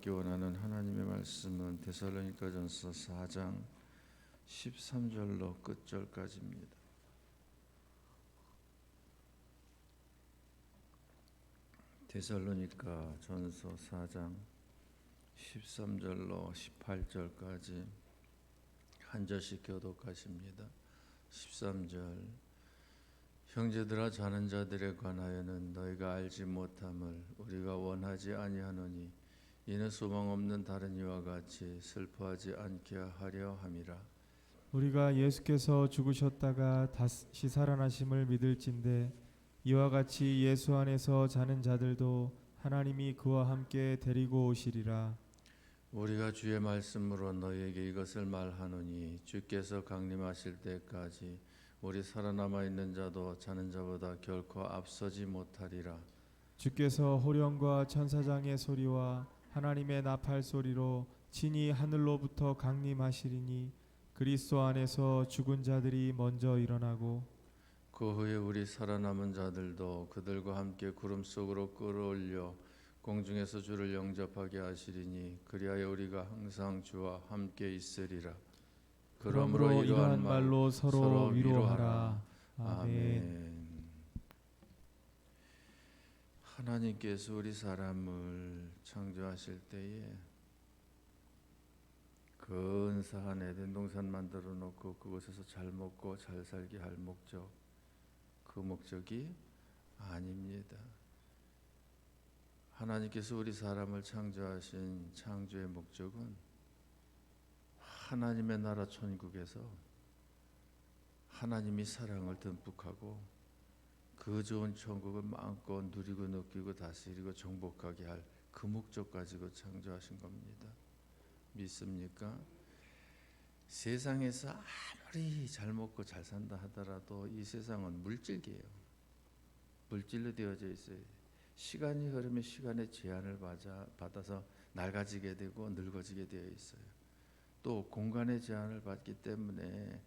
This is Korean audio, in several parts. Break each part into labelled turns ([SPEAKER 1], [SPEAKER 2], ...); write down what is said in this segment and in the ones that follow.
[SPEAKER 1] 받기 원하는 하나님의 말씀은 데살로니가전서 4장 13절로 끝절까지입니다. 데살로니가전서 4장 13절로 18절까지 한 절씩 교독하십니다. 13절 형제들아 자는 자들에 관하여는 너희가 알지 못함을 우리가 원하지 아니하노니 이는 소망 없는 다른 이와 같이 슬퍼하지 않게 하려 함이라.
[SPEAKER 2] 우리가 예수께서 죽으셨다가 다시 살아나심을 믿을진대 이와 같이 예수 안에서 자는 자들도 하나님이 그와 함께 데리고 오시리라.
[SPEAKER 1] 우리가 주의 말씀으로 너희에게 이것을 말하노니 주께서 강림하실 때까지 우리 살아남아 있는 자도 자는 자보다 결코 앞서지 못하리라.
[SPEAKER 2] 주께서 호령과 천사장의 소리와 하나님의 나팔 소리로 친히 하늘로부터 강림하시리니 그리스도 안에서 죽은 자들이 먼저 일어나고
[SPEAKER 1] 그 후에 우리 살아남은 자들도 그들과 함께 구름 속으로 끌어올려 공중에서 주를 영접하게 하시리니 그리하여 우리가 항상 주와 함께 있으리라.
[SPEAKER 2] 그러므로 이러한 말로 서로 위로하라. 아멘.
[SPEAKER 1] 하나님께서 우리 사람을 창조하실 때에 근사한 에덴 동산 만들어 놓고 그곳에서 잘 먹고 잘 살게 할 목적, 그 목적이 아닙니다. 하나님께서 우리 사람을 창조하신 창조의 목적은 하나님의 나라 천국에서 하나님이 사랑을 듬뿍하고 그 좋은 천국을 마음껏 누리고 느끼고 다스리고 정복하게 할 그 목적 가지고 창조하신 겁니다. 믿습니까? 세상에서 아무리 잘 먹고 잘 산다 하더라도 이 세상은 물질이에요. 물질로 되어져 있어요. 시간이 흐르면 시간의 제한을 받아서 낡아지게 되고 늙어지게 되어 있어요. 또 공간의 제한을 받기 때문에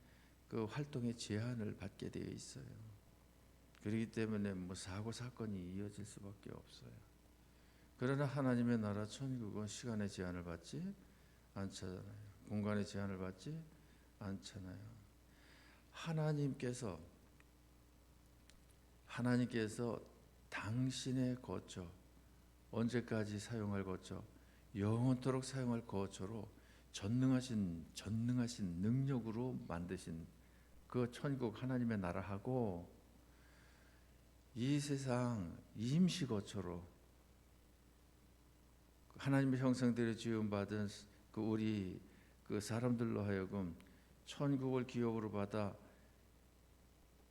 [SPEAKER 1] 그 활동의 제한을 받게 되어 있어요. 그렇기 때문에 사고 사건이 이어질 수밖에 없어요. 그러나 하나님의 나라 천국은 시간의 제한을 받지 않잖아요. 공간의 제한을 받지 않잖아요. 하나님께서 당신의 거처, 언제까지 사용할 거처, 영원토록 사용할 거처로 전능하신 능력으로 만드신 그 천국 하나님의 나라하고 이 세상 임시 거처로 하나님의 형상대로 지음받은 우리 사람들로 하여금 천국을 기업으로 받아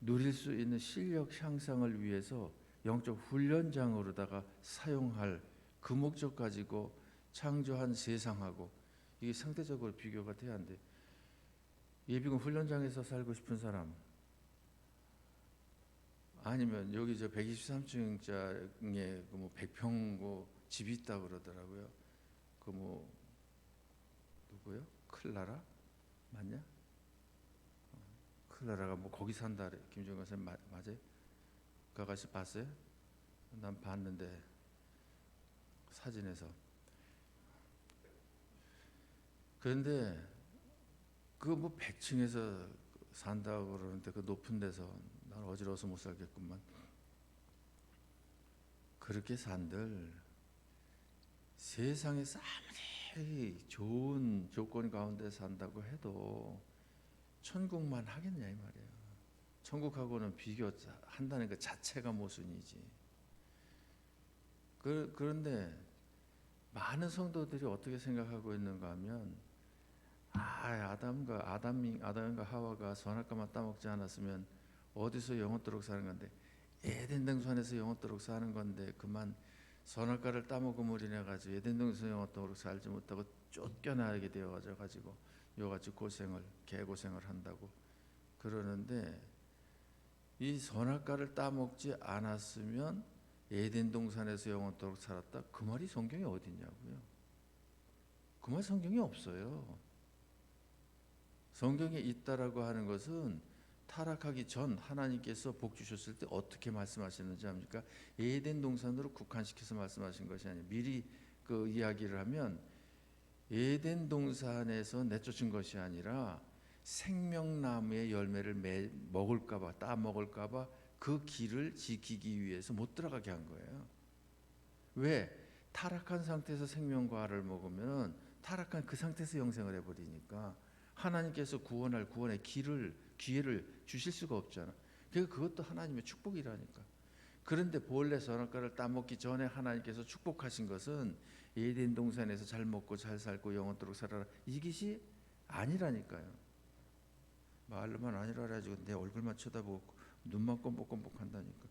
[SPEAKER 1] 누릴 수 있는 실력 향상을 위해서 영적 훈련장으로다가 사용할 그 목적 가지고 창조한 세상하고 이게 상대적으로 비교가 돼야 안 돼. 예비군 훈련장에서 살고 싶은 사람 아니면 여기 저 123층짜리에 100평 집이 있다 그러더라고요. 누구요? 클라라 맞냐? 클라라가 거기 산다 그래. 김정은 선생님 맞아요? 그 아가씨 봤어요? 난 봤는데 사진에서. 그런데 100층에서 산다고 그러는데 그 높은 데서 난 어지러워서 못 살겠구만. 그렇게 산들 세상에서 아무리 좋은 조건 가운데 산다고 해도 천국만 하겠냐 이 말이에요. 천국하고는 비교한다는 것 자체가 모순이지. 그런데 많은 성도들이 어떻게 생각하고 있는가 하면 아담과 하와가 선악과만 따먹지 않았으면 어디서 영원토록 사는 건데 에덴 동산에서 영원토록 사는 건데 그만 선악과를 따먹음으로 인해 가지고 에덴 동산에서 영원토록 살지 못하고 쫓겨나게 되어 가지고 요같이 개고생을 한다고 그러는데 이 선악과를 따먹지 않았으면 에덴 동산에서 영원토록 살았다. 그 말이 성경에 어디 있냐고요? 그 말 성경에 없어요. 성경에 있다라고 하는 것은 타락하기 전 하나님께서 복 주셨을 때 어떻게 말씀하시는지 압니까? 에덴 동산으로 국한시켜서 말씀하신 것이 아니에요. 미리 그 이야기를 하면 에덴 동산에서 내쫓은 것이 아니라 생명나무의 열매를 먹을까봐 따 먹을까봐 그 길을 지키기 위해서 못 들어가게 한 거예요. 왜? 타락한 상태에서 생명과를 먹으면 타락한 그 상태에서 영생을 해버리니까 하나님께서 구원의 기회를 주실 수가 없잖아. 그러니까 그것도 하나님의 축복이라니까. 그런데 본래 선악과를 따먹기 전에 하나님께서 축복하신 것은 에덴 동산에서 잘 먹고 잘 살고 영원토록 살아라 이것이 아니라니까요. 말로만 아니라 가지고 내 얼굴만 쳐다보고 눈만 껌뻑껌뻑 한다니까.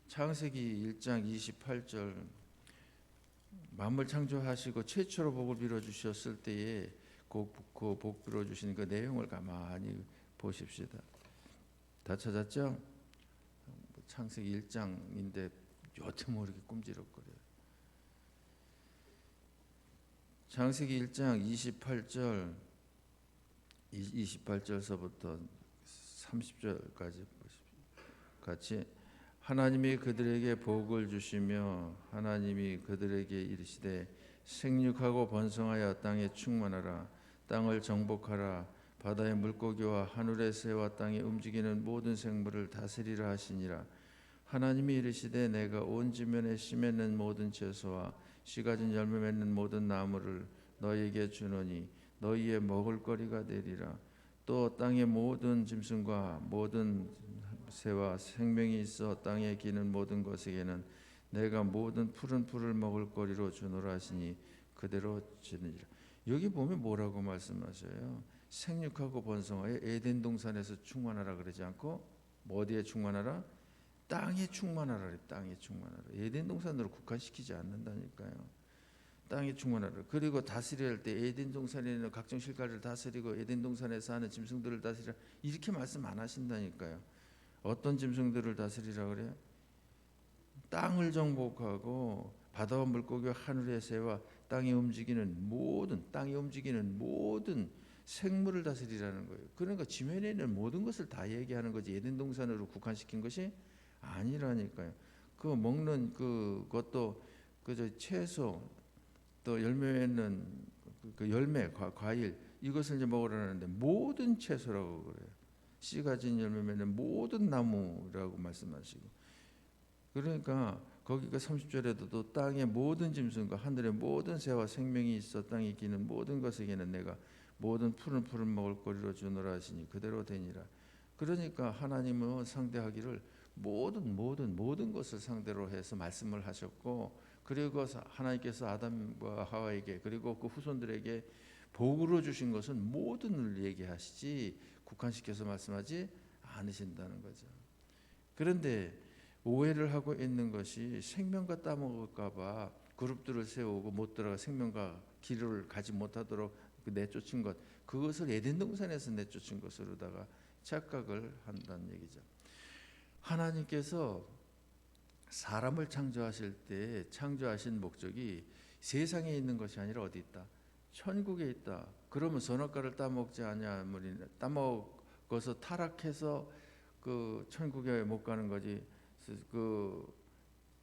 [SPEAKER 1] 창세기 1장 28절 만물 창조하시고 최초로 복을 빌어 주셨을 때에 그 복 빌어 주신 그 내용을 가만히 보십시다. 다 찾았죠? 창세기 1장인데 여튼 모르게 꿈지럭거려요. 창세기 1장 28절서부터 30절까지 보십시오. 같이 하나님이 그들에게 복을 주시며 하나님이 그들에게 이르시되 생육하고 번성하여 땅에 충만하라 땅을 정복하라 바다의 물고기와 하늘의 새와 땅에 움직이는 모든 생물을 다스리라 하시니라. 하나님이 이르시되 내가 온 지면에 씨 맺는 모든 채소와 씨 가진 열매 맺는 모든 나무를 너희에게 주노니 너희의 먹을거리가 되리라. 또 땅의 모든 짐승과 모든 새와 생명이 있어 땅에 기는 모든 것에게는 내가 모든 푸른 풀을 먹을거리로 주노라 하시니 그대로 지니라. 여기 보면 뭐라고 말씀하셔요? 생육하고 번성하여 에덴 동산에서 충만하라 그러지 않고 어디에 충만하라? 땅에 충만하라. 땅에 충만하라. 에덴 동산으로 국한시키지 않는다니까요. 땅에 충만하라. 그리고 다스려야 할 때 에덴 동산에 있는 각종 실과를 다스리고 에덴 동산에 사는 짐승들을 다스리라. 이렇게 말씀 안 하신다니까요. 어떤 짐승들을 다스리라 그래요? 땅을 정복하고 바다와 물고기와 하늘의 새와 땅에 움직이는 모든 생물을 다스리라는 거예요. 그러니까 지면에 있는 모든 것을 다 얘기하는 거지 에덴 동산으로 국한시킨 것이 아니라니까요. 그 먹는 그것도 그저 채소 또 열매 맺는 그 열매 과일 이것을 이제 먹으라는데 모든 채소라고 그래요. 씨 가진 열매 맺는 모든 나무라고 말씀하시고 그러니까 거기가 30절에도 또 땅의 모든 짐승과 하늘의 모든 새와 생명이 있어 땅에 기는 모든 것에게는 내가 모든 푸른 풀을 먹을거리로 주노라 하시니 그대로 되니라. 그러니까 하나님은 상대하기를 모든 것을 상대로 해서 말씀을 하셨고 그리고 하나님께서 아담과 하와에게 그리고 그 후손들에게 복으로 주신 것은 모든을 얘기하시지 국한시켜서 말씀하지 않으신다는 거죠. 그런데 오해를 하고 있는 것이 생명과 따먹을까 봐 그룹들을 세우고 못 들어가 생명과 길을 가지 못하도록 내쫓은 것 그것을 에덴 동산에서 내쫓은 것으로다가 착각을 한다는 얘기죠. 하나님께서 사람을 창조하실 때 창조하신 목적이 세상에 있는 것이 아니라 어디 있다? 천국에 있다. 그러면 선악과를 따먹지 않냐면 따먹어서 타락해서 그 천국에 못 가는 거지. 그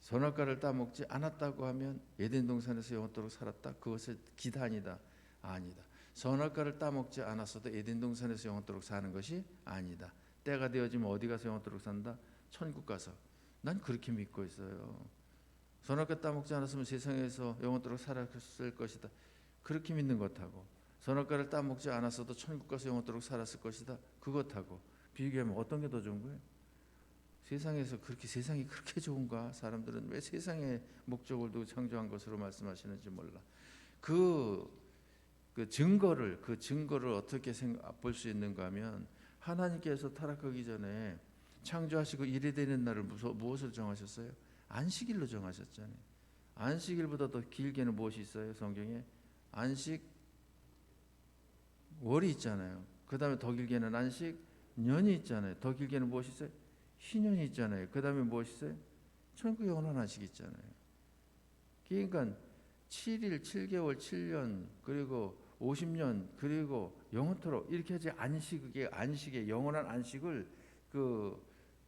[SPEAKER 1] 선악과를 따먹지 않았다고 하면 에덴 동산에서 영원토록 살았다. 그것은 기단이다. 아니다. 선악과를 따먹지 않았어도 에덴 동산에서 영원토록 사는 것이 아니다. 때가 되어지면 어디 가서 영원토록 산다? 천국 가서. 난 그렇게 믿고 있어요. 선악과 따먹지 않았으면 세상에서 영원토록 살았을 것이다. 그렇게 믿는 것하고 선악과를 따먹지 않았어도 천국 가서 영원토록 살았을 것이다. 그것하고 비교하면 어떤 게 더 좋은 거예요? 세상이 그렇게 좋은가? 사람들은 왜 세상에 목적을 두고 창조한 것으로 말씀하시는지 몰라. 그 증거를 어떻게 볼 수 있는가 하면 하나님께서 타락하기 전에 창조하시고 일이 되는 날을 무엇을 정하셨어요? 안식일로 정하셨잖아요. 안식일보다 더 길게는 무엇이 있어요? 성경에 안식 월이 있잖아요. 그 다음에 더 길게는 안식 년이 있잖아요. 더 길게는 무엇이 있어요? 희년이 있잖아요. 그 다음에 무엇이 있어요? 천국 영원한 안식이 있잖아요. 그러니까 7일, 7개월, 7년 그리고 50년 그리고 영원토록 이렇게 하지 안식의 영원한 안식을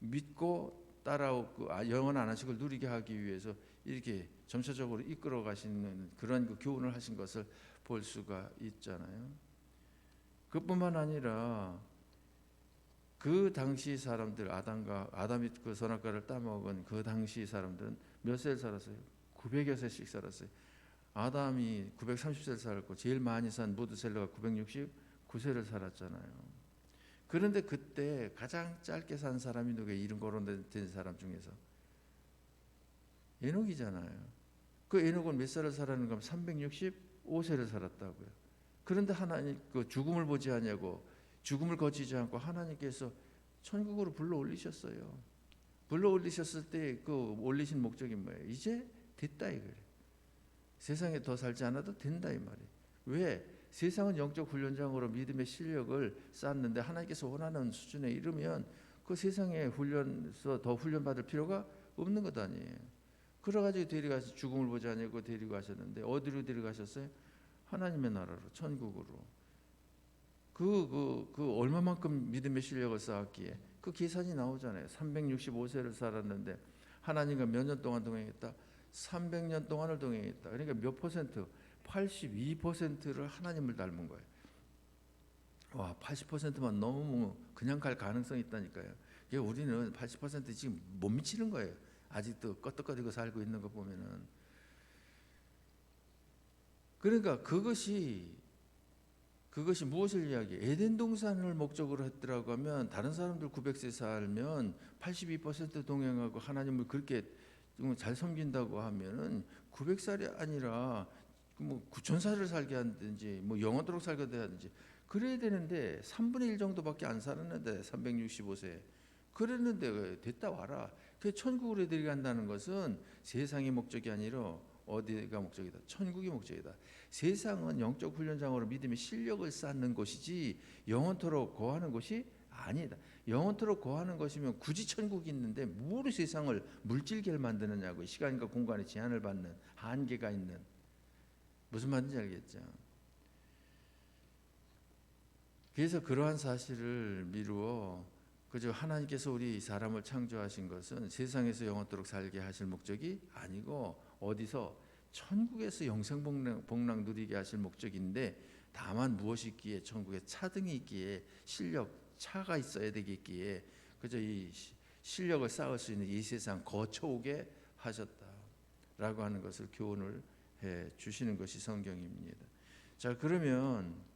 [SPEAKER 1] 믿고 따라오고 영원한 안식을 누리게 하기 위해서 이렇게 점차적으로 이끌어 가시는 그런 그 교훈을 하신 것을 볼 수가 있잖아요. 그뿐만 아니라 그 당시 사람들, 아담이 그 선악과를 따먹은 그 당시 사람들은 몇 세를 살았어요? 900여 세씩 살았어요. 아담이 930세를 살았고 제일 많이 산 무드셀러가 969세를 살았잖아요. 그런데 그때 가장 짧게 산 사람이 누구예요? 이름 거론된 사람 중에서 에녹이잖아요. 그 에녹은 몇 살을 살았는가 하면 365세를 살았다고요. 그런데 하나님 그 죽음을 보지 않냐고, 죽음을 거치지 않고 하나님께서 천국으로 불러 올리셨어요. 불러 올리셨을 때 그 올리신 목적이 뭐예요? 이제 됐다 이거예요. 세상에 더 살지 않아도 된다 이 말이에요. 왜? 세상은 영적 훈련장으로 믿음의 실력을 쌓는데 하나님께서 원하는 수준에 이르면 그 세상에 훈련서 더 훈련 받을 필요가 없는 것 아니에요. 그래가지고 데려가서 죽음을 보지 않냐고 데리고 가셨는데 어디로 데려가셨어요? 하나님의 나라로, 천국으로. 그 얼마만큼 믿음의 실력을 쌓았기에 그 계산이 나오잖아요. 365세를 살았는데 하나님과 몇 년 동안 동행했다? 300년 동안을 동행했다. 그러니까 몇 퍼센트? 82%를 하나님을 닮은 거예요. 와, 80%만 너무 그냥 갈 가능성이 있다니까요. 우리는 80% 지금 못 미치는 거예요. 아직도 껐덕거리고 살고 있는 거 보면은. 그러니까 그것이 무엇을 이야기해? 에덴 동산을 목적으로 했더라고 하면 다른 사람들 900세 살면 82% 동행하고 하나님을 그렇게 잘 섬긴다고 하면은 900살이 아니라 뭐 9,000살을 살게 하든지 뭐 영원토록 살게 하든지 그래야 되는데 3분의 1 정도밖에 안 살았는데 365세 그랬는데 됐다 와라. 그 천국으로 들어간다는 것은 세상의 목적이 아니라 어디가 목적이다? 천국이 목적이다. 세상은 영적 훈련장으로 믿음의 실력을 쌓는 곳이지 영원토록 거하는 곳이 아니다. 영원토록 거하는 것이면 굳이 천국이 있는데 뭐로 세상을 물질계를 만드느냐고. 시간과 공간의 제한을 받는 한계가 있는. 무슨 말인지 알겠죠? 그래서 그러한 사실을 미루어 그저 하나님께서 우리 사람을 창조하신 것은 세상에서 영원토록 살게 하실 목적이 아니고 어디서 천국에서 영생복락 누리게 하실 목적인데 다만 무엇이 있기에 천국에 차등이 있기에 실력 차가 있어야 되겠기에 그저 이 실력을 쌓을 수 있는 이 세상 거쳐오게 하셨다라고 하는 것을 교훈을 해 주시는 것이 성경입니다. 자, 그러면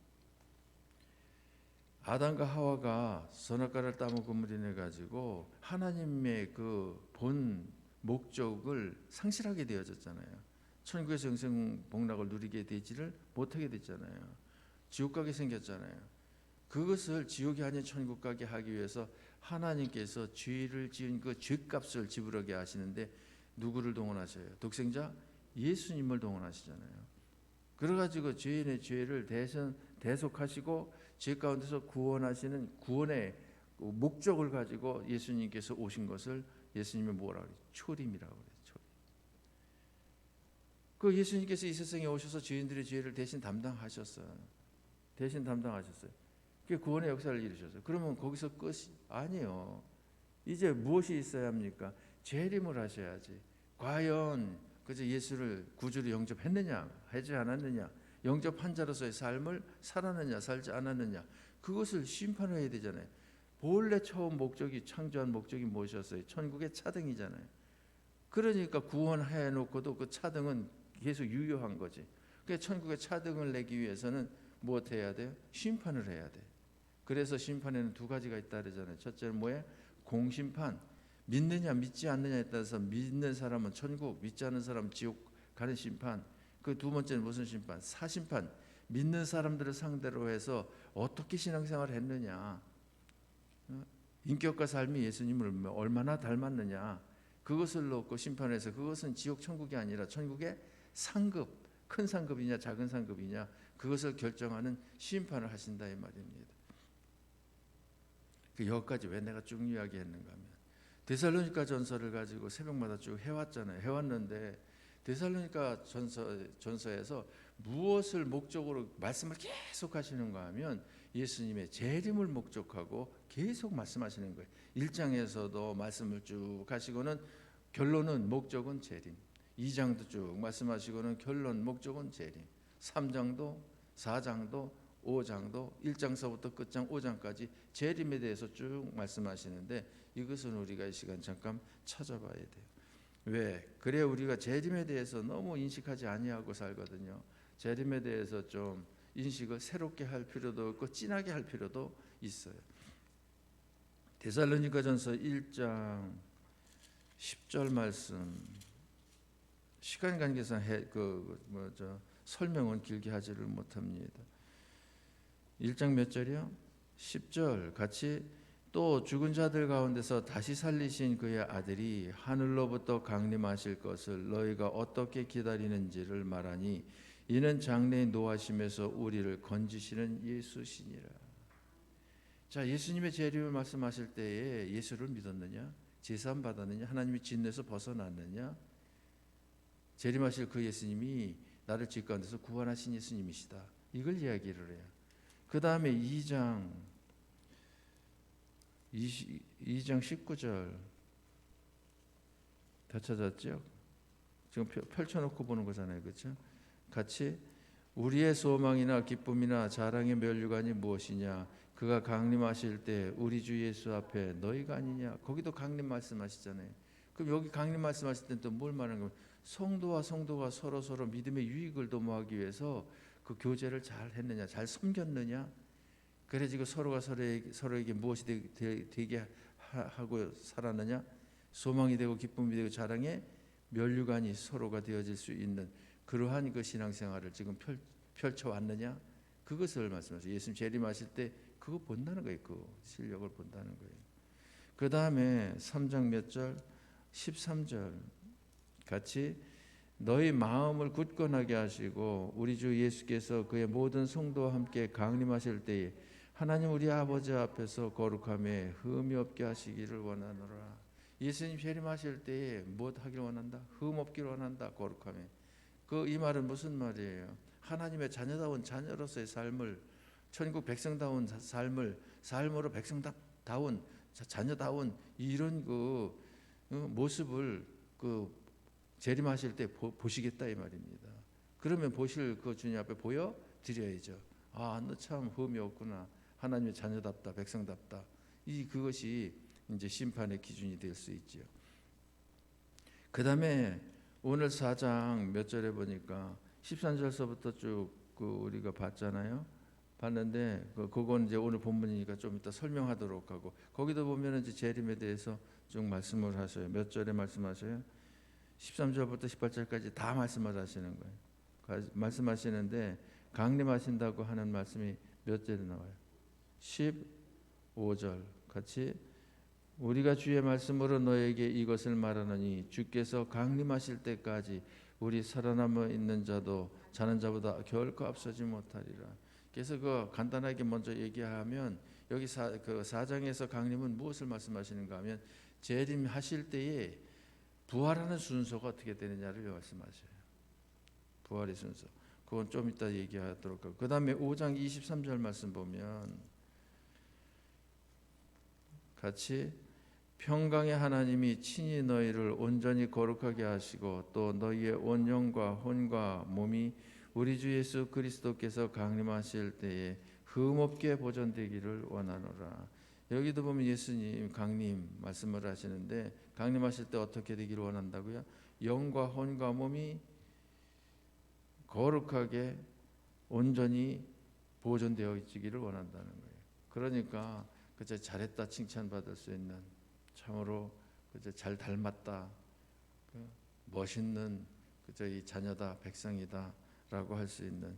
[SPEAKER 1] 아담과 하와가 선악과를 따먹음으로 인해 가지고 하나님의 그 본 목적을 상실하게 되어졌잖아요. 천국에서 영생 복락을 누리게 되지를 못하게 됐잖아요. 지옥 가게 생겼잖아요. 그것을 지옥이 아닌 천국 가게 하기 위해서 하나님께서 죄를 지은 그 죄값을 지불하게 하시는데 누구를 동원하셔요? 독생자 예수님을 동원하시잖아요. 그래가지고 죄인의 죄를 대속하시고 죄 가운데서 구원하시는 구원의 목적을 가지고 예수님께서 오신 것을 예수님이 뭐라 그래요? 초림이라고 그래요. 초림. 그 예수님께서 이 세상에 오셔서 죄인들의 죄를 대신 담당하셨어요. 대신 담당하셨어요. 그 구원의 역사를 이루셨어요. 그러면 거기서 끝이 아니에요. 이제 무엇이 있어야 합니까? 재림을 하셔야지. 과연 그저 예수를 구주로 영접했느냐, 하지 않았느냐, 영접한 자로서의 삶을 살았느냐, 살지 않았느냐, 그것을 심판해야 되잖아요. 본래 처음 목적이 창조한 목적이 무엇이었어요? 천국의 차등이잖아요. 그러니까 구원해 놓고도 그 차등은 계속 유효한 거지. 그러니까 천국의 차등을 내기 위해서는 무엇 해야 돼요? 심판을 해야 돼. 그래서 심판에는 두 가지가 있다 그러잖아요. 첫째는 뭐예요? 공심판. 믿느냐 믿지 않느냐에 따라서 믿는 사람은 천국, 믿지 않는 사람은 지옥 가는 심판. 그 두 번째는 무슨 심판? 사심판. 믿는 사람들을 상대로 해서 어떻게 신앙생활을 했느냐, 인격과 삶이 예수님을 얼마나 닮았느냐, 그것을 놓고 심판해서 그것은 지옥 천국이 아니라 천국의 상급, 큰 상급이냐 작은 상급이냐 그것을 결정하는 심판을 하신다 이 말입니다. 그 여기까지 왜 내가 쭉 이야기했는가 하면 데살로니가 전서를 가지고 새벽마다 쭉 해왔잖아요. 해왔는데 데살로니가 전서에서 무엇을 목적으로 말씀을 계속 하시는가 하면 예수님의 재림을 목적하고 계속 말씀하시는 거예요. 1장에서도 말씀을 쭉 하시고는 결론은 목적은 재림. 2장도 쭉 말씀하시고는 결론 목적은 재림. 3장도 4장도 5장도 1장서부터 끝장 5장까지 재림에 대해서 쭉 말씀하시는데 이것은 우리가 이 시간 잠깐 찾아봐야 돼요. 왜? 그래 우리가 재림에 대해서 너무 인식하지 아니하고 살거든요. 재림에 대해서 좀 인식을 새롭게 할 필요도 없고 진하게 할 필요도 있어요. 데살로니가전서 1장 10절 말씀 시간 관계상 설명은 길게 하지를 못합니다. 1장 몇 절이요? 10절 같이 또 죽은 자들 가운데서 다시 살리신 그의 아들이 하늘로부터 강림하실 것을 너희가 어떻게 기다리는지를 말하니 이는 장래에 노하심에서 우리를 건지시는 예수시니라. 자, 예수님의 재림을 말씀하실 때에 예수를 믿었느냐? 제사함 받았느냐? 하나님의 진노에서 벗어났느냐? 재림하실 그 예수님이 나를 죄 가운데서 구원하신 예수님이시다. 이걸 이야기를 해요. 그 다음에 2장 19절 다 찾았죠? 지금 펼쳐놓고 보는 거잖아요, 그렇죠? 같이 우리의 소망이나 기쁨이나 자랑의 면류관이 무엇이냐? 그가 강림하실 때 우리 주 예수 앞에 너희가 아니냐? 거기도 강림 말씀하시잖아요. 그럼 여기 강림 말씀하실 때는 또 뭘 말하는 거예요? 성도와 성도가 서로 믿음의 유익을 도모하기 위해서 그 교제를 잘 했느냐, 잘 섬겼느냐? 그래 지금 서로가 서로에게 무엇이 되게 하고 살았느냐? 소망이 되고 기쁨이 되고 자랑의 면류관이 서로가 되어질 수 있는 그러한 그 신앙생활을 지금 펼쳐왔느냐? 그것을 말씀하세요. 예수님 재림하실 때 그거 본다는 거예요. 그 실력을 본다는 거예요. 그 다음에 3장 몇 절? 13절 같이 너희 마음을 굳건하게 하시고 우리 주 예수께서 그의 모든 성도와 함께 강림하실 때에 하나님 우리 아버지 앞에서 거룩함에 흠이 없게 하시기를 원하노라. 예수님 재림하실 때에 무엇 하기를 원한다? 흠 없기를 원한다. 거룩함에. 이 말은 무슨 말이에요? 하나님의 자녀다운 자녀로서의 삶을 천국 백성다운 삶으로 백성다운 자녀다운 이런 모습을 재림하실 때 보시겠다 이 말입니다. 그러면 보실 그 주님 앞에 보여 드려야죠. 아, 너 참 흠이 없구나. 하나님의 자녀답다, 백성답다. 그것이 이제 심판의 기준이 될 수 있죠. 그 다음에 오늘 4장 몇 절에 보니까 13절서부터 쭉 우리가 봤잖아요. 봤는데 그건 이제 오늘 본문이니까 좀 이따 설명하도록 하고 거기도 보면 이제 재림에 대해서 쭉 말씀을 하셔요. 몇 절에 말씀하셔요? 13절부터 18절까지 다 말씀을 하시는 거예요. 말씀하시는데 강림하신다고 하는 말씀이 몇 절에 나와요? 15절 같이 우리가 주의 말씀으로 너에게 이것을 말하노니 주께서 강림하실 때까지 우리 살아남아 있는 자도 자는 자보다 결코 앞서지 못하리라. 그래서 간단하게 먼저 얘기하면 여기 4장에서 강림은 무엇을 말씀하시는가 하면 재림하실 때에 부활하는 순서가 어떻게 되느냐를 말씀하셔요. 부활의 순서. 그건 좀 이따 얘기하도록 하고 그 다음에 5장 23절 말씀 보면 같이 평강의 하나님이 친히 너희를 온전히 거룩하게 하시고 또 너희의 온 영과 혼과 몸이 우리 주 예수 그리스도께서 강림하실 때에 흠없게 보존되기를 원하노라. 여기도 보면 예수님 강림 말씀을 하시는데 강림하실 때 어떻게 되기를 원한다고요? 영과 혼과 몸이 거룩하게 온전히 보존되어 있기를 원한다는 거예요. 그러니까 그저 잘했다 칭찬받을 수 있는 참으로 그저 잘 닮았다 멋있는 그저 이 자녀다 백성이다라고 할 수 있는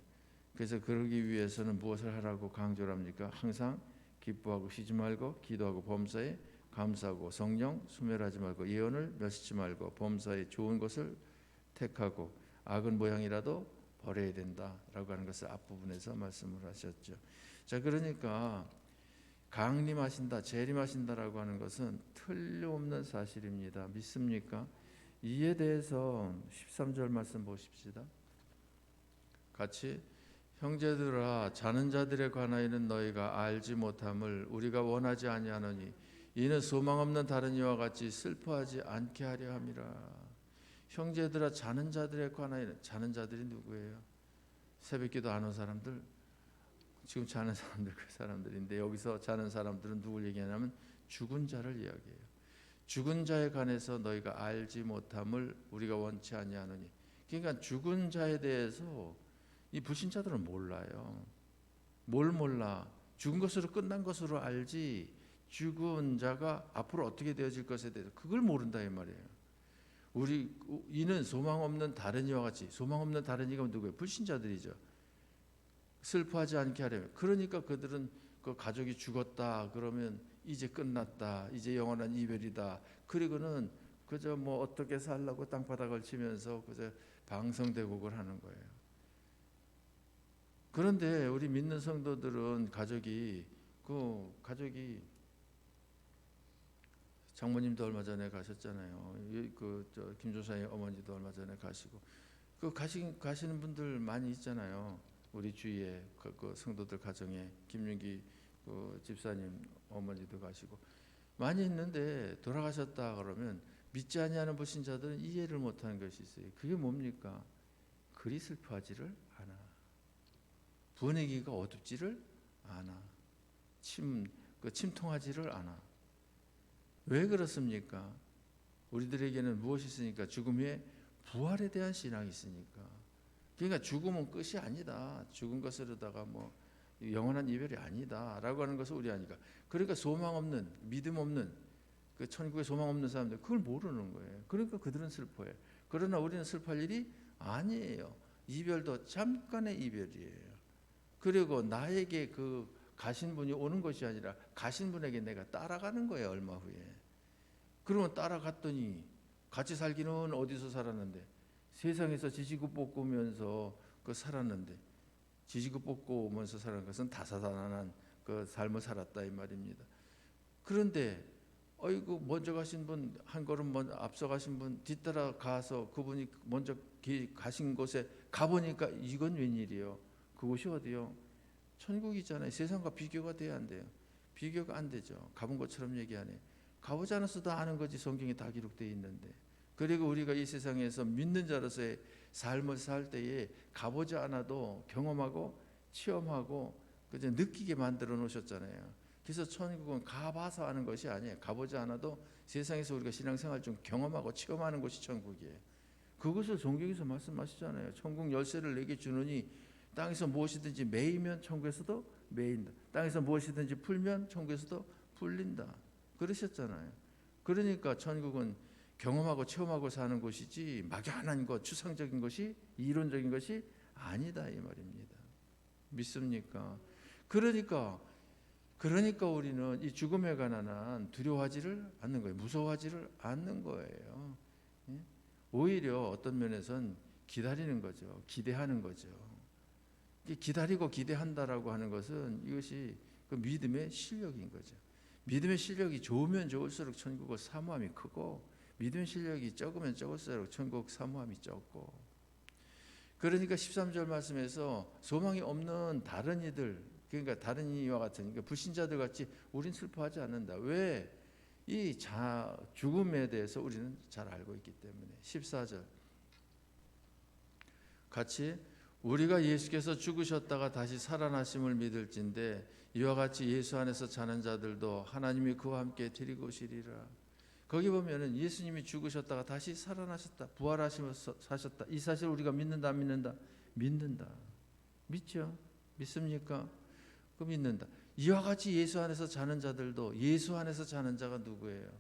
[SPEAKER 1] 그래서 그러기 위해서는 무엇을 하라고 강조를 합니까? 항상 기뻐하고 쉬지 말고 기도하고 범사에 감사하고 성령 소멸하지 말고 예언을 멸시치 말고 범사에 좋은 것을 택하고 악은 모양이라도 버려야 된다라고 하는 것을 앞부분에서 말씀을 하셨죠. 자, 그러니까 강림하신다, 재림하신다라고 하는 것은 틀림없는 사실입니다. 믿습니까? 이에 대해서 13절 말씀 보십시다. 같이 형제들아 자는 자들에 관하여는 너희가 알지 못함을 우리가 원하지 아니하노니 이는 소망 없는 다른 이와 같이 슬퍼하지 않게 하려 함이라. 형제들아 자는 자들에 관하여 자는 자들이 누구예요? 새벽기도 안 온 사람들, 지금 자는 사람들 그 사람들인데 여기서 자는 사람들은 누굴 얘기하냐면 죽은 자를 이야기해요. 죽은 자에 관해서 너희가 알지 못함을 우리가 원치 아니하노니. 그러니까 죽은 자에 대해서 이 불신자들은 몰라요. 뭘 몰라? 죽은 것으로 끝난 것으로 알지 죽은 자가 앞으로 어떻게 되어질 것에 대해서 그걸 모른다 이 말이에요. 우리 이는 소망 없는 다른 이와 같이, 소망 없는 다른 이가 누구예요? 불신자들이죠. 슬퍼하지 않게 하려면. 그러니까 그들은 그 가족이 죽었다 그러면 이제 끝났다, 이제 영원한 이별이다. 그리고는 그저 뭐 어떻게 살라고 땅바닥을 치면서 그저 방성대곡을 하는 거예요. 그런데 우리 믿는 성도들은 가족이 장모님도 얼마 전에 가셨잖아요. 그 김조사의 어머니도 얼마 전에 가시고 가시는 분들 많이 있잖아요. 우리 주위에 그 성도들 가정에 김윤기 그 집사님 어머니도 가시고 많이 있는데 돌아가셨다 그러면 믿지 아니하는 불신자들은 이해를 못하는 것이 있어요. 그게 뭡니까? 그리 슬퍼하지를 않아. 분위기가 어둡지를 않아. 침통하지를 않아. 왜 그렇습니까? 우리들에게는 무엇이 있으니까? 죽음 후에 부활에 대한 신앙이 있으니까. 그러니까 죽음은 끝이 아니다. 죽은 것으로다가 뭐 영원한 이별이 아니다라고 하는 것을 우리 아니까. 그러니까 소망 없는, 믿음 없는 그 천국에 소망 없는 사람들 그걸 모르는 거예요. 그러니까 그들은 슬퍼해. 그러나 우리는 슬퍼할 일이 아니에요. 이별도 잠깐의 이별이에요. 그리고 나에게 그 가신 분이 오는 것이 아니라 가신 분에게 내가 따라가는 거예요. 얼마 후에. 그러면 따라갔더니 같이 살기는 어디서 살았는데 세상에서 지지고 볶으면서 그 살았는데 지지고 볶으면서 살아는 것은 다사다난한 그 삶을 살았다 이 말입니다. 그런데 어이구 먼저 가신 분 한 걸음 먼저 앞서 가신 분 뒤따라 가서 그분이 먼저 가신 곳에 가보니까 이건 웬일이요? 그곳이 어디요? 천국이잖아요. 세상과 비교가 돼야 안 돼요. 비교가 안 되죠. 가본 것처럼 얘기하네. 가보지 않았어도 아는 거지. 성경에 다 기록되어 있는데. 그리고 우리가 이 세상에서 믿는 자로서의 삶을 살 때에 가보지 않아도 경험하고 체험하고 그저 느끼게 만들어 놓으셨잖아요. 그래서 천국은 가봐서 아는 것이 아니에요. 가보지 않아도 세상에서 우리가 신앙생활 중 경험하고 체험하는 것이 천국이에요. 그것을 성경에서 말씀하시잖아요. 천국 열쇠를 내게 주느니 땅에서 무엇이든지 매이면 천국에서도 매인다. 땅에서 무엇이든지 풀면 천국에서도 풀린다. 그러셨잖아요. 그러니까 천국은 경험하고 체험하고 사는 곳이지 막연한 것, 추상적인 것이 이론적인 것이 아니다 이 말입니다. 믿습니까? 그러니까 우리는 이 죽음에 관한 두려워하지를 않는 거예요. 무서워하지를 않는 거예요. 오히려 어떤 면에선 기다리는 거죠. 기대하는 거죠. 기다리고 기대한다라고 하는 것은 이것이 그 믿음의 실력인 거죠. 믿음의 실력이 좋으면 좋을수록 천국의 사모함이 크고 믿음의 실력이 적으면 적을수록 천국 사모함이 적고. 그러니까 13절 말씀에서 소망이 없는 다른 이들, 그러니까 다른 이와 같은 그러니까 불신자들 같이 우린 슬퍼하지 않는다. 왜? 이 죽음에 대해서 우리는 잘 알고 있기 때문에. 14절 같이 우리가 예수께서 죽으셨다가 다시 살아나심을 믿을진대 이와 같이 예수 안에서 자는 자들도 하나님이 그와 함께 데리고 오시리라. 거기 보면은 예수님이 죽으셨다가 다시 살아나셨다, 부활하시면서 사셨다. 이 사실 우리가 믿는다 안 믿는다? 믿는다. 믿죠? 믿습니까? 그 믿는다. 이와 같이 예수 안에서 자는 자들도, 예수 안에서 자는 자가 누구예요?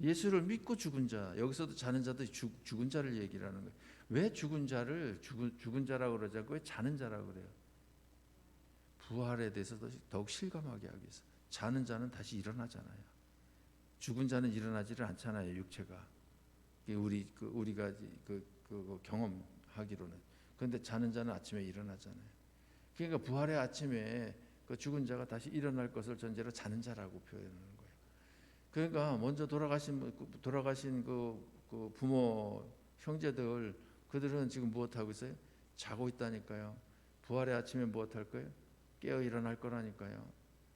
[SPEAKER 1] 예수를 믿고 죽은 자. 여기서도 자는 자도 죽은 자를 얘기를 하는 거예요. 왜 죽은 자를 죽은 자라고 그러지 않고 왜 자는 자라고 그래요? 부활에 대해서 더욱 실감하게 하기 위해서. 자는 자는 다시 일어나잖아요. 죽은 자는 일어나지를 않잖아요. 육체가. 우리가 경험하기로는. 그런데 자는 자는 아침에 일어나잖아요. 그러니까 부활의 아침에 그 죽은 자가 다시 일어날 것을 전제로 자는 자라고 표현하는 거예요. 그러니까 먼저 돌아가신 그 부모 형제들 그들은 지금 무엇 하고 있어요? 자고 있다니까요. 부활의 아침에 무엇 할 거예요? 깨어 일어날 거라니까요.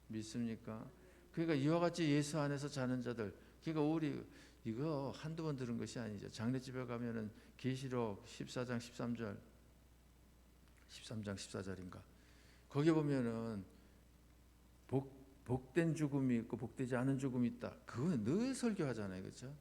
[SPEAKER 1] 믿습니까? 그러니까 이와 같이 예수 안에서 자는 자들, 그러니까 우리 이거 한두 번 들은 것이 아니죠. 장례집에 가면은 계시록 14장 13절 13장 14절인가 거기 보면은 복된 죽음이 있고 복되지 않은 죽음이 있다. 그거는 늘 설교하잖아요. 그렇죠?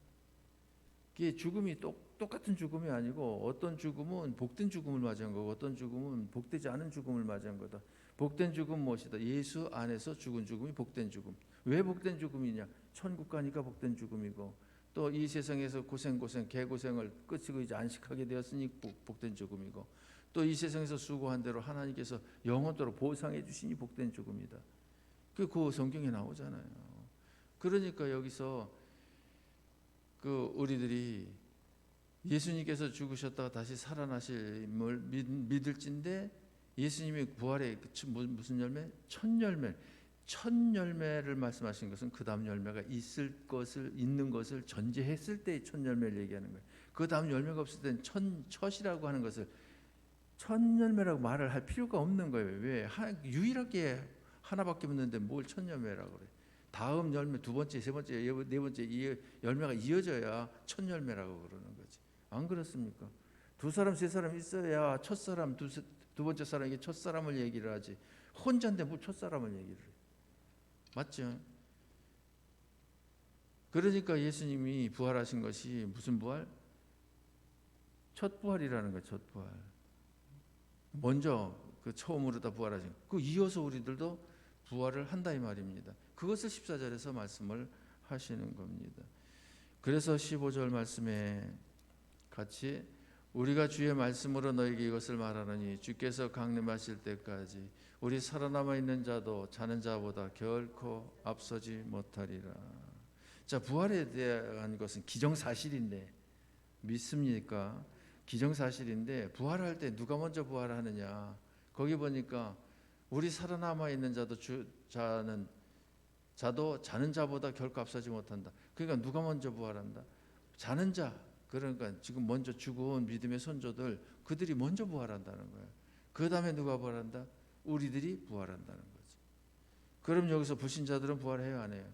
[SPEAKER 1] 이게 죽음이 똑같은 죽음이 아니고 어떤 죽음은 복된 죽음을 맞이한 거고 어떤 죽음은 복되지 않은 죽음을 맞이한 거다. 복된 죽음 무엇이다? 예수 안에서 죽은 죽음이 복된 죽음. 왜 복된 죽음이냐? 천국 가니까 복된 죽음이고 또 이 세상에서 개고생을 끝이고 이제 안식하게 되었으니 복된 죽음이고 또 이 세상에서 수고한 대로 하나님께서 영원토록 보상해 주시니 복된 죽음이다. 그 성경에 나오잖아요. 그러니까 여기서 그 우리들이 예수님께서 죽으셨다가 다시 살아나심을 믿을진데 예수님이 부활의 무슨 열매? 첫 열매를 말씀하신 것은 그 다음 열매가 있는 것을 전제했을 때의 첫 열매를 얘기하는 거예요. 그 다음 열매가 없을 때는 첫이라고 하는 것을 첫 열매라고 말을 할 필요가 없는 거예요. 왜? 유일하게 하나밖에 없는데 뭘 첫 열매라고 그래? 다음 열매 두 번째, 세 번째, 네 번째 이 열매가 이어져야 첫 열매라고 그러는 거지. 안 그렇습니까? 두 사람 세 사람 있어야 첫 사람 두 번째 사람에게 첫 사람을 얘기를 하지. 혼자인데 뭐 첫 사람을 얘기를 해? 맞죠? 그러니까 예수님이 부활하신 것이 무슨 부활? 첫 부활이라는 거예요. 첫 부활. 먼저 그 처음으로 다 부활하신. 그 이어서 우리들도 부활을 한다 이 말입니다. 그것을 14절에서 말씀을 하시는 겁니다. 그래서 15절 말씀에 같이 우리가 주의 말씀으로 너에게 이것을 말하노니 주께서 강림하실 때까지 우리 살아남아 있는 자도 자는 자보다 결코 앞서지 못하리라. 자, 부활에 대한 것은 기정사실인데 믿습니까? 기정사실인데 부활할 때 누가 먼저 부활하느냐? 거기 보니까 우리 살아남아 있는 자도 자는 자보다 결코 앞서지 못한다. 그러니까 누가 먼저 부활한다? 자는 자. 그러니까 지금 먼저 죽은 믿음의 선조들 그들이 먼저 부활한다는 거예요. 그 다음에 누가 부활한다? 우리들이 부활한다는 거지. 그럼 여기서 불신자들은 부활해요, 안 해요?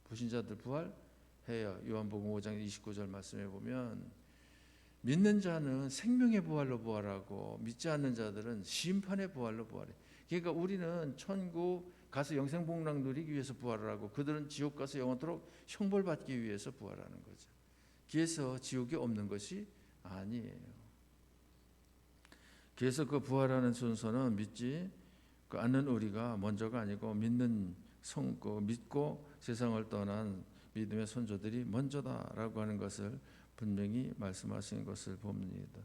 [SPEAKER 1] 불신자들 부활해요. 요한복음 5장 29절 말씀해 보면 믿는 자는 생명의 부활로 부활하고 믿지 않는 자들은 심판의 부활로 부활해. 그러니까 우리는 천국 가서 영생복락 누리기 위해서 부활을 하고 그들은 지옥 가서 영원토록 형벌받기 위해서 부활하는 거죠. 그래서 지옥이 없는 것이 아니에요. 그래서 그 부활하는 순서는 믿지 않는 우리가 먼저가 아니고 믿고 세상을 떠난 믿음의 선조들이 먼저다라고 하는 것을 분명히 말씀하신 것을 봅니다.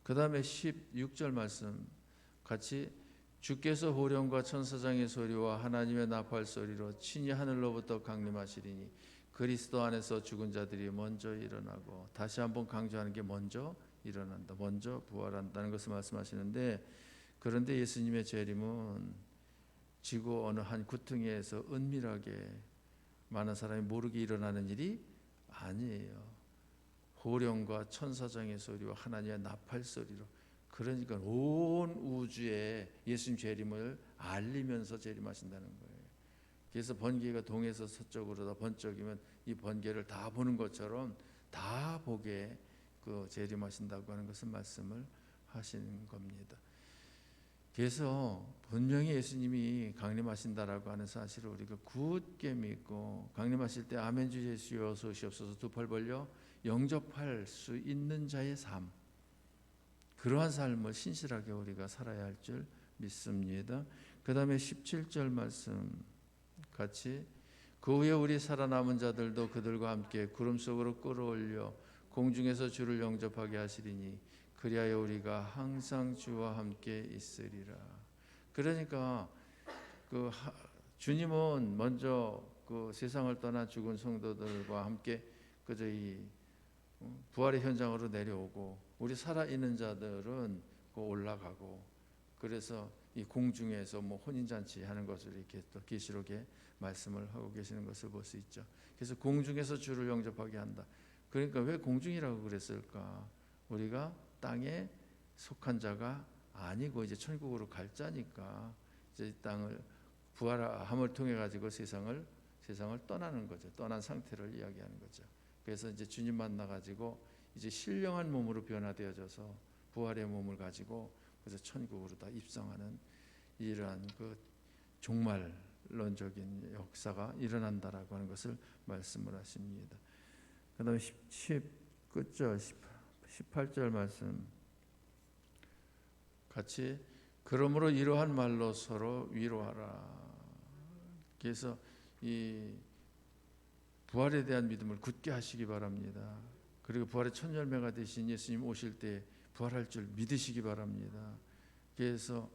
[SPEAKER 1] 그 다음에 16절 말씀 같이 주께서 호령과 천사장의 소리와 하나님의 나팔 소리로 친히 하늘로부터 강림하시리니 그리스도 안에서 죽은 자들이 먼저 일어나고 다시 한번 강조하는 게 먼저 일어난다. 먼저 부활한다는 것을 말씀하시는데 그런데 예수님의 재림은 지구 어느 한 구퉁이에서 은밀하게 많은 사람이 모르게 일어나는 일이 아니에요. 호령과 천사장의 소리와 하나님의 나팔 소리로 그러니까 온 우주에 예수님 재림을 알리면서 재림하신다는 거예요. 그래서 번개가 동에서 서쪽으로 다 번쩍이면 이 번개를 다 보는 것처럼 다 보게 그 재림하신다고 하는 것을 말씀을 하시는 겁니다. 그래서 분명히 예수님이 강림하신다라고 하는 사실을 우리가 굳게 믿고 강림하실 때 아멘 주 예수여 어서 오시옵소서 두 팔 벌려 영접할 수 있는 자의 삶, 그러한 삶을 신실하게 우리가 살아야 할 줄 믿습니다. 그 다음에 17절 말씀 같이 그 후에 우리 살아남은 자들도 그들과 함께 구름 속으로 끌어올려 공중에서 주를 영접하게 하시리니 그리하여 우리가 항상 주와 함께 있으리라. 그러니까 주님은 먼저 그 세상을 떠나 죽은 성도들과 함께 그저 이 부활의 현장으로 내려오고 우리 살아있는 자들은 올라가고 그래서 이 공중에서 뭐 혼인잔치 하는 것을 이렇게 또 계시록에 말씀을 하고 계시는 것을 볼 수 있죠. 그래서 공중에서 주를 영접하게 한다. 그러니까 왜 공중이라고 그랬을까? 우리가 땅에 속한 자가 아니고 이제 천국으로 갈 자니까 이제 이 땅을 부활함을 통해 가지고 세상을 떠나는 거죠. 떠난 상태를 이야기하는 거죠. 그래서 이제 주님 만나가지고 이제 신령한 몸으로 변화되어져서 부활의 몸을 가지고 그래서 천국으로 다 입성하는 이러한 그 종말론적인 역사가 일어난다라고 하는 것을 말씀을 하십니다. 그다음에 끝절 18절 말씀 같이 그러므로 이러한 말로 서로 위로하라. 그래서 이 부활에 대한 믿음을 굳게 하시기 바랍니다. 그리고 부활의 첫 열매가 되신 예수님 오실 때 부활할 줄 믿으시기 바랍니다. 그래서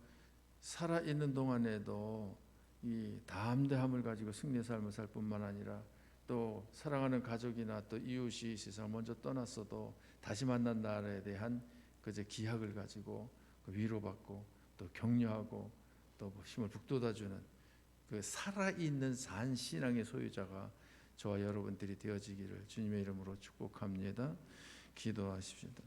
[SPEAKER 1] 살아있는 동안에도 이 담대함을 가지고 승리의 삶을 살 뿐만 아니라 또 사랑하는 가족이나 또 이웃이 세상을 먼저 떠났어도 다시 만난 날에 대한 그제 기약을 가지고 위로받고 또 격려하고 또 힘을 북돋아주는 그 살아있는 산 신앙의 소유자가 저와 여러분들이 되어지기를 주님의 이름으로 축복합니다. 기도하십시다.